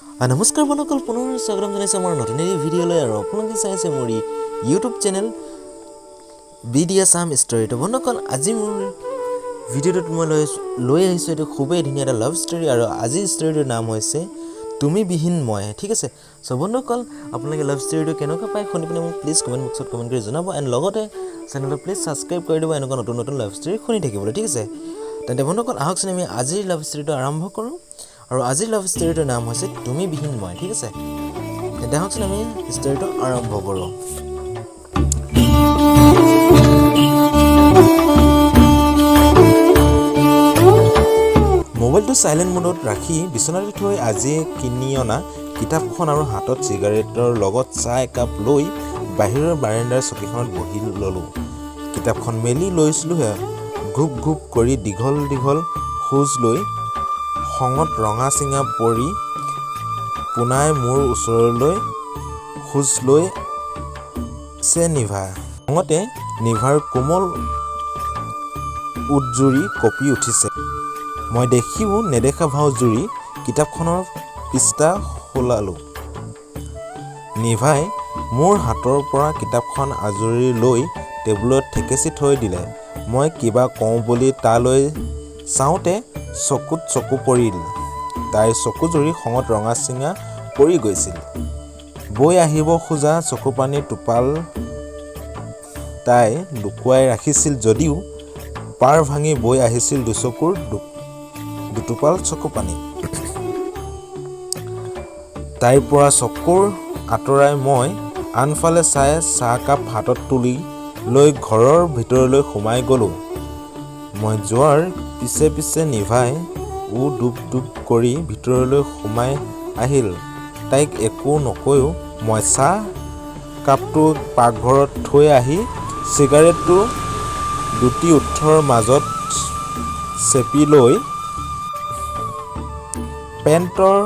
নমস্কাৰ বন্ধুসকল, পুনৰ স্বাগতম জনাইছো আমাৰ নতুন এই ভিডিঅ'লৈ। আৰু আপোনালোকে চাইছে মোৰ YouTube channel bidi Assam story. তো বন্ধুসকল, আজি মোৰ ভিডিঅ'টোত মই লৈ আহিছোঁ এইটো খুবেই ধুনীয়া এটা লাভ ষ্টৰী, আৰু আজিৰ ষ্টৰীটোৰ নাম হৈছে তুমি বিহীন মই। ঠিক আছে, চ' বন্ধুসকল, আপোনালোকে লাভ ষ্টৰীটো কেনেকুৱা পায় শুনি পিনে মোক প্লিজ কমেণ্ট বক্সত কমেণ্ট কৰি জনাব, এণ্ড লগতে চেনেলটো প্লিজ ছাবস্ক্ৰাইব কৰি দিব এনেকুৱা নতুন নতুন লাভ ষ্টৰী শুনি থাকিবলৈ। ঠিক আছে, তেন্তে বন্ধুসকল আহকচোন আমি আজিৰ লাভ ষ্টৰীটো আৰম্ভ কৰোঁ। আৰু আজিৰ লাভ ষ্টৰীটোৰ নাম হৈছে তুমি বিহীন মই। ঠিক আছে, তেন্তে আহকচোন আমি ষ্টৰীটো আৰম্ভ কৰোঁ। মোবাইলটো চাইলেণ্ট মোডত ৰাখি বিচনাতে থৈ আজি কিনি অনা কিতাপখন আৰু হাতত চিগাৰেটৰ লগত চাহ একাপ লৈ বাহিৰৰ বাৰাণ্ডাৰ চকীখনত বহি ল'লোঁ। কিতাপখন মেলি লৈছিলোঁহে, ঘূপ ঘূপ কৰি দীঘল দীঘল খোজ লৈ খঙত ৰঙা চিঙা পৰি পোনাই মোৰ ওচৰলৈ খোজ লৈছে নিভা। খঙতে নিভাৰ কোমল উটজুৰি কঁপি উঠিছে। মই দেখিও নেদেখা ভাও জুৰি কিতাপখনৰ পৃষ্ঠা সলালোঁ। নিভাই মোৰ হাতৰ পৰা কিতাপখন আজৰি লৈ টেবুলত ঠেকেচি থৈ দিলে। মই কিবা কওঁ বুলি তালৈ চাওঁতে চকুত চকু পৰিল। তাইৰ চকুজুৰি খঙত ৰঙা চিঙা পৰি গৈছিল। বৈ আহিব খোজা চকুপানীৰ টোপাল তাই লুকুৱাই ৰাখিছিল যদিও পাৰ ভাঙি বৈ আহিছিল দুচকুৰ দুটোপাল চকুপানী। তাইৰ পৰা চকুৰ আঁতৰাই মই আনফালে চাই চাহকাপ হাতত তুলি লৈ ঘৰৰ ভিতৰলৈ সোমাই গ'লোঁ। মই যোৱাৰ পিছে পিছে নিভাই ডুব ডুব কৰি ভিতৰলৈ সোমাই আহিল। তাইক একো নকৈও মই চাহ কাপটো পাকঘৰত থৈ আহি চিগাৰেটটো দুটি ওঠৰ মাজত চেপি লৈ পেণ্টৰ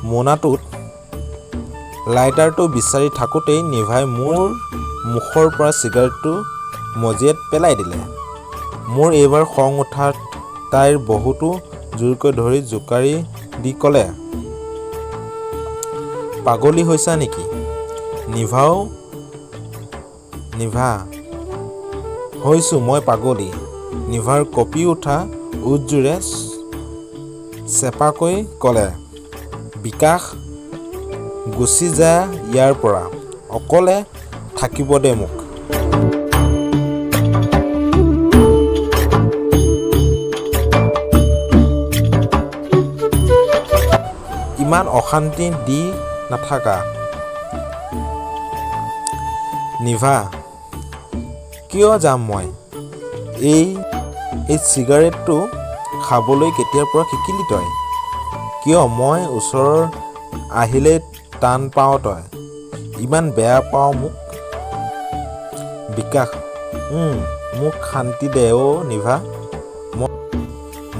মোনাটোত লাইটাৰটো বিচাৰি থাকোঁতেই নিভাই মোৰ মুখৰ পৰা চিগাৰেটটো মজিয়াত পেলাই দিলে। মোৰ এইবাৰ খং উঠাত তাইৰ বহুতো জোৰকৈ ধৰি জোকাৰি দি ক'লে, পাগলী হৈছা নেকি? নিভা হৈছোঁ মই পাগলী। নিভাৰ কঁপি উঠা উটজোৰে চেপাকৈ ক'লে, বিকাশ গুচি যা ইয়াৰ পৰা, অকলে থাকিব দে মোক। ইমান অশান্তি দি নাথাকা। নিভা, কিয় যাম মই? এই চিগাৰেটটো খাবলৈ কেতিয়াৰ পৰা শিকিলি তই? কিয় মই ওচৰৰ আহিলেই টান পাওঁ তই? ইমান বেয়া পাওঁ মোক? বিকাশ, মোক শান্তি দে অ' নিভা,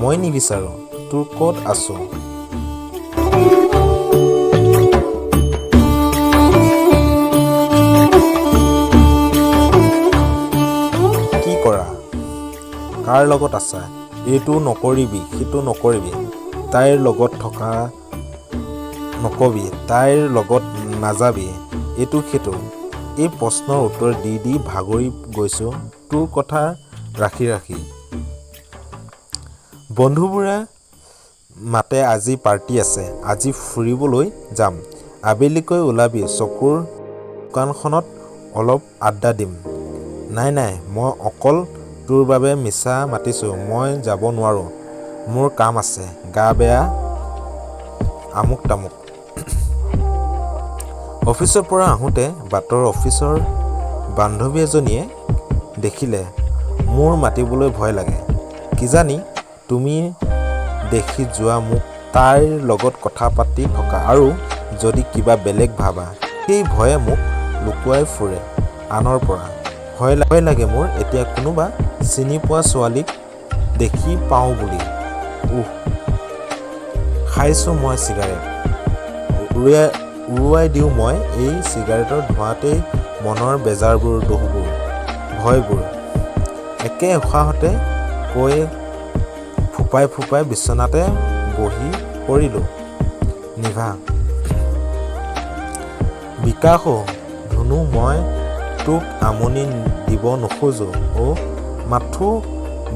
মই নিবিচাৰোঁ। তোৰ ক'ত আছোঁ? কি কৰা? কাৰ লগত আছা? এইটো নকৰিবি, সেইটো নকৰিবি, তাইৰ লগত থকা নকবি, তাইৰ লগত নাযাবি, এইটো সেইটো। এই প্ৰশ্নৰ উত্তৰ দি দি ভাগৰি গৈছোঁ তোৰ কথা ৰাখি ৰাখি। বন্ধুবোৰে মাতে আজি পাৰ্টি আছে, আজি ফুৰিবলৈ যাম, আবেলিকৈ ওলাবি, চকুৰ দোকানখনত অলপ আড্ডা দিম। নাই নাই, মই অকল তোৰ বাবে মিছা মাতিছোঁ, মই যাব নোৱাৰোঁ, মোৰ কাম আছে, গা বেয়া, আমুক তামুক। অফিচৰ পৰা আহোঁতে বাটৰ অফিচৰ বান্ধৱী এজনীয়ে দেখিলে মোৰ মাতিবলৈ ভয় লাগে। কিজানি তুমি দেখি যোৱা মোক তাইৰ লগত কথা পাতি থকা, আৰু যদি কিবা বেলেগ ভাবা, সেই ভয়ে মোক লুকুৱাই ফুৰে আনৰ পৰা। ভয় লাগে মোৰ এতিয়া কোনোবা চিনি পোৱা ছোৱালীক দেখি পাওঁ বুলি। খাইছোঁ মই চিগাৰেট, উৰুৱাই দিওঁ মই এই চিগাৰেটৰ ধোঁৱাতেই মনৰ বেজাৰবোৰ, দুখবোৰ, ভয়বোৰ। একে উশাহতে কৈ ফোপাই ফোপাই বিচনাতে বহি পৰিলোঁ। নিভা, বিকাশ ধুনু মই তোক আমনি দিব নোখোজো মাথো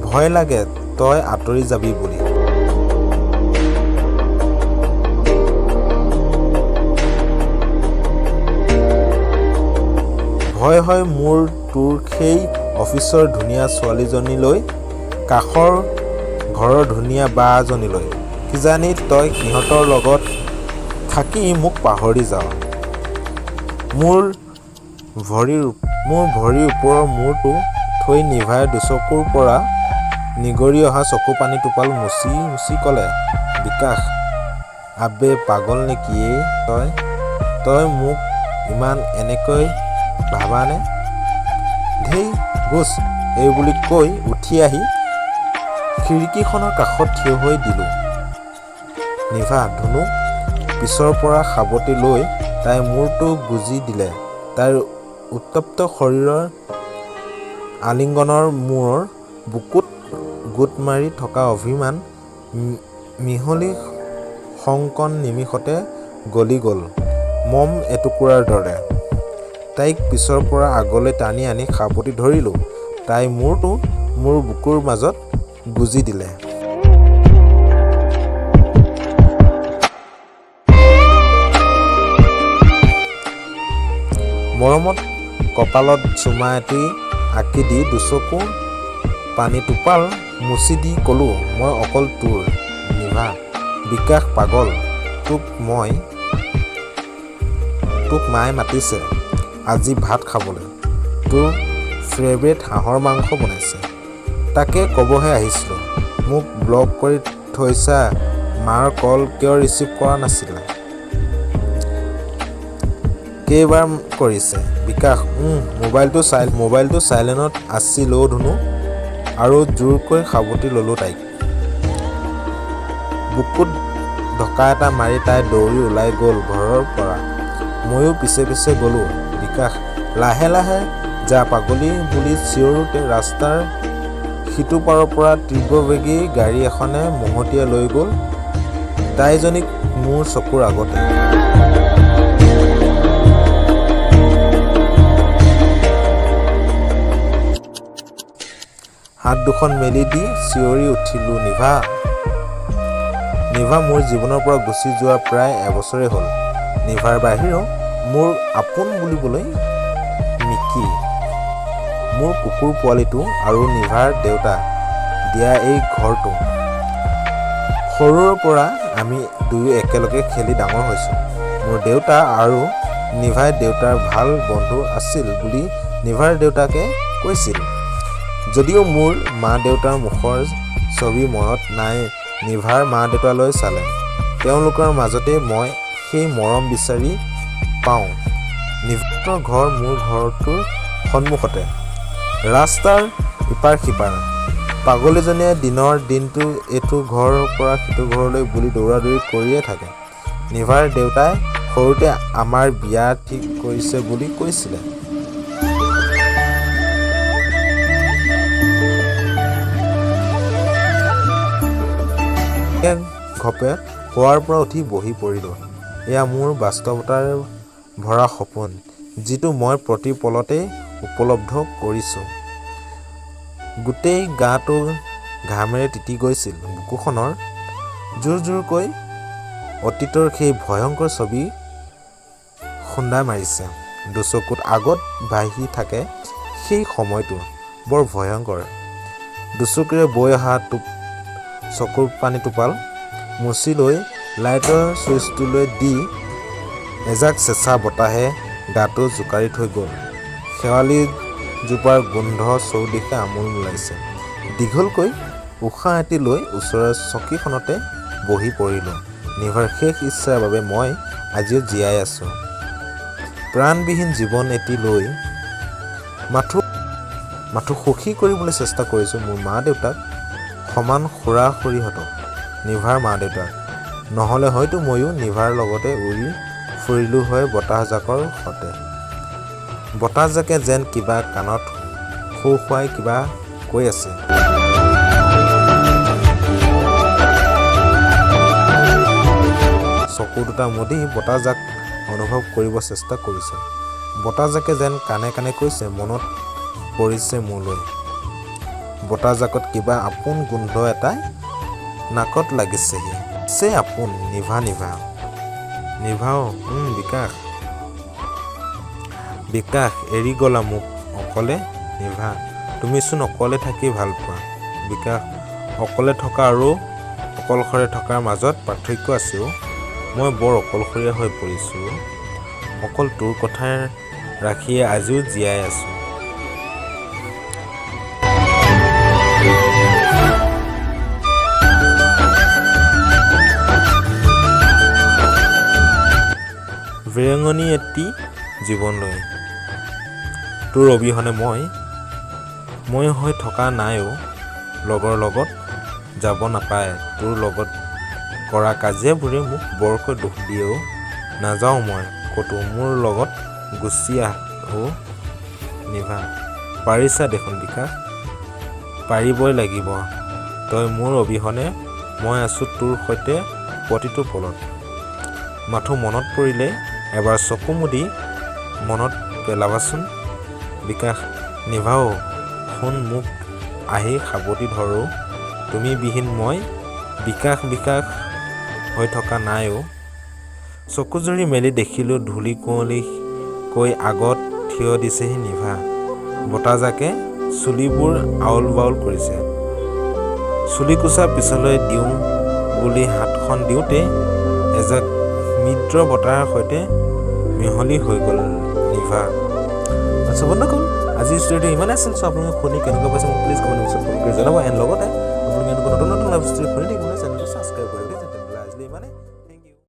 ভয় লাগে তই আঁতৰি যাবি বুলি ভয় হয় মোৰ তোৰ সেই অফিচৰ ধুনীয়া ছোৱালীজনীলৈ কাষৰ ঘৰৰ ধুনীয়া বা এজনীলৈ কিজানি তই সিহঁতৰ লগত থাকি মোক পাহৰি যাওঁ মোৰ ভৰিৰ ওপৰৰ মূৰটো থৈ নিভাই দুচকুৰ পৰা নিগৰি অহা চকু পানী টোপাল মুচি মুচি ক'লে বিকাশ আবে পাগল নেকি তই মোক ইমান এনেকৈ ভাবানে ধেই গোচ এই বুলি কৈ উঠি আহি খিৰিকীখনৰ কাষত থিয় হৈ দিলোঁ নিভা ধুনু পিছৰ পৰা সাৱটি লৈ তাই মূৰটো গুজি দিলে তাইৰ উত্তপ্ত শৰীৰৰ আলিংগনৰ মূৰৰ বুকুত গোট মাৰি থকা অভিমান মিহলি সংকন নিমিষতে গলি গ'ল মম এটুকুৰাৰ দৰে তাইক পিছৰ পৰা আগলৈ টানি আনি সাৱটি ধৰিলোঁ তাই মূৰটো মোৰ বুকুৰ মাজত গুজি দিলে মৰমত কপালত চুমা এটি আঁকি দি দুচকু পানী টোপাল মুচি দি ক'লোঁ মই অকল তোৰ নিভা বিকাশ পাগল তোক মায়ে মাতিছে আজি ভাত খাবলৈ তোৰ ফেভৰেট হাঁহৰ মাংস বনাইছে তাকে ক'বহে আহিছিলোঁ মোক ব্লক কৰি থৈছা মাৰ কল কিয় ৰিচিভ কৰা নাছিলা কেইবাৰ কৰিছে বিকাশ মোবাইলটো চাইলেণ্টত আছিল ধুনু আৰু জোৰকৈ সাৱটি ল'লোঁ তাইক বুকুত ঢকা এটা মাৰি তাই দৌৰি ওলাই গ'ল ঘৰৰ পৰা ময়ো পিছে পিছে গ'লোঁ বিকাশ লাহে লাহে যা পাগলী বুলি চিঞৰোতে ৰাস্তাৰ সিটো পাৰৰ পৰা তীব্ৰবেগী গাড়ী এখনে মহতিয়াই লৈ গ'ল তাইজনীক মোৰ চকুৰ আগতে হাত দুখন মেলি দি চিঞৰি উঠিলোঁ নিভা মোৰ জীৱনৰ পৰা গুচি যোৱা প্ৰায় এবছৰে হ'ল নিভাৰ বাহিৰেও মোৰ আপোন বুলিবলৈ মিকি মোৰ কুকুৰ পোৱালিটো আৰু নিভাৰ দেউতা দিয়া এই ঘৰটো সৰুৰে পৰা আমি দুয়ো একেলগে খেলি ডাঙৰ হৈছোঁ মোৰ দেউতা আৰু নিভাই দেউতাৰ ভাল বন্ধু আছিল বুলি নিভাৰ দেউতাকে কৈছিল যদিও মোৰ মা দেউতাৰ মুখৰ ছবি মনত নাই নিভাৰ মা দেউতালৈ চালে তেওঁলোকৰ মাজতে মই সেই মৰম বিচাৰি পাওঁ নিভাৰ ঘৰ মোৰ ঘৰটোৰ সন্মুখতে ৰাস্তাৰ ইপাৰ সিপাৰ পাগলীজনীয়ে দিনৰ দিনটো এইটো ঘৰৰ পৰা সিটো ঘৰলৈ বুলি দৌৰাদৌৰি কৰিয়ে থাকে নিভাৰ দেউতাই সৰুতে আমাৰ বিয়া ঠিক কৰিছে বুলি কৈছিলে ঘপে শোৱাৰ পৰা উঠি বহি পৰিলোঁ এয়া মোৰ বাস্তৱতাৰে ভৰা সপোন যিটো মই প্ৰতি পলতেই উপলব্ধ কৰিছোঁ গোটেই গাটো ঘামেৰে তিতি গৈছিল বুকুখনৰ জোৰ জোৰকৈ অতীতৰ সেই ভয়ংকৰ ছবি খুন্দা মাৰিছে দুচকুত আগত ভাহি থাকে সেই সময়টো বৰ ভয়ংকৰ দুচকুৰে বৈ অহা চকুৰ পানী টোপাল মুচি লৈ লাইটৰ চুইচটোলৈ দি এজাক চেঁচা বতাহে গাটো জোকাৰি থৈ গ'ল শেৱালি জোপাৰ গোন্ধ চৌদিশে আমোল মোলাইছে দীঘলকৈ উশাহ এটি লৈ ওচৰৰ চকীখনতে বহি পৰিলোঁ নিভাৰ শেষ ইচ্ছাৰ বাবে মই আজিও জীয়াই আছোঁ প্ৰাণবিহীন জীৱন এটি লৈ মাথো সুখী কৰিবলৈ চেষ্টা কৰিছোঁ মোৰ মা দেউতাক সমান খুৰা খুৰীহঁতক নিভাৰ মা দেউতাক নহ'লে হয়তো ময়ো নিভাৰ লগতে উৰি ফুৰিলোঁ হয় বতাহজাকৰ সতে বতাহজাকে যেন কিবা কাণত সৌ খুৱাই কিবা কৈ আছে চকু দুটা মুদি বতাহজাক অনুভৱ কৰিব চেষ্টা কৰিছে। বতাহজাকে যেন কাণে কাণে কৈছে, মনত পৰিছে মোলৈ। বতাহজাকত কিবা আপোন গোন্ধ এটাই নাকত লাগিছেহি। চে আপোন নিভা নিভা নিভাও বিকাশ বিকাশ এৰি গলা মোক অকলে নিভা। তুমিচোন অকলে থাকি ভাল পোৱা। বিকাশ অকলে থকা আৰু অকলশৰে থকাৰ মাজত পাৰ্থক্য আছেও। মই বৰ অকলশৰীয়া হৈ পৰিছোঁ। অকল তোৰ কথাই ৰাখিয়ে আজিও জীয়াই আছোঁ। বিৰঙনি এটি জীৱনলৈ তোৰ অবিহনে মই হৈ থকা নাইও। লগৰ লগত যাব নাপায়। তোৰ লগত কৰা কাজিয়াবোৰে মোক বৰকৈ দুখ দিয়েও। নাযাওঁ মই ক'তো, মোৰ লগত গুচি আহ নিভা। পাৰিছা দেখোন বিকাশ, পাৰিবই লাগিব। তই মোৰ অবিহনে মই আছোঁ তোৰ সৈতে প্ৰতিটো পলত। মাথো মনত পৰিলে এবাৰ চকু মুদি মনত পেলাবাচোন। বিকাশ নিভাও শুন মোক আহি সাৱটি ধৰো। তুমি বিহীন মই বিকাশ হৈ থকা নাইও। চকুজুৰি মেলি দেখিলোঁ ধূলি কুঁৱলী কৈ আগত থিয় দিছেহি নিভা। বতাহজাকে চুলিবোৰ আউল বাউল কৰিছে। চুলিকোছা পিছলৈ দিওঁ বুলি হাতখন দিওঁতে এজাক মিত্ৰ বতাহৰ সৈতে মিহলি হৈ গ'ল নিভা। আচ্ছা বন্ধুসকল, আজিৰ ষ্টৰিটো ইমানে আছিল। আপোনালোকে শুনি কেনেকুৱা পাইছে মোক প্লিজ কমেণ্ট বক্সত কমেণ্ট কৰি জনাব। এণ্ড লগতে আপোনালোকে এনেকুৱা নতুন লাভ ষ্টৰি শুনি থাকিব।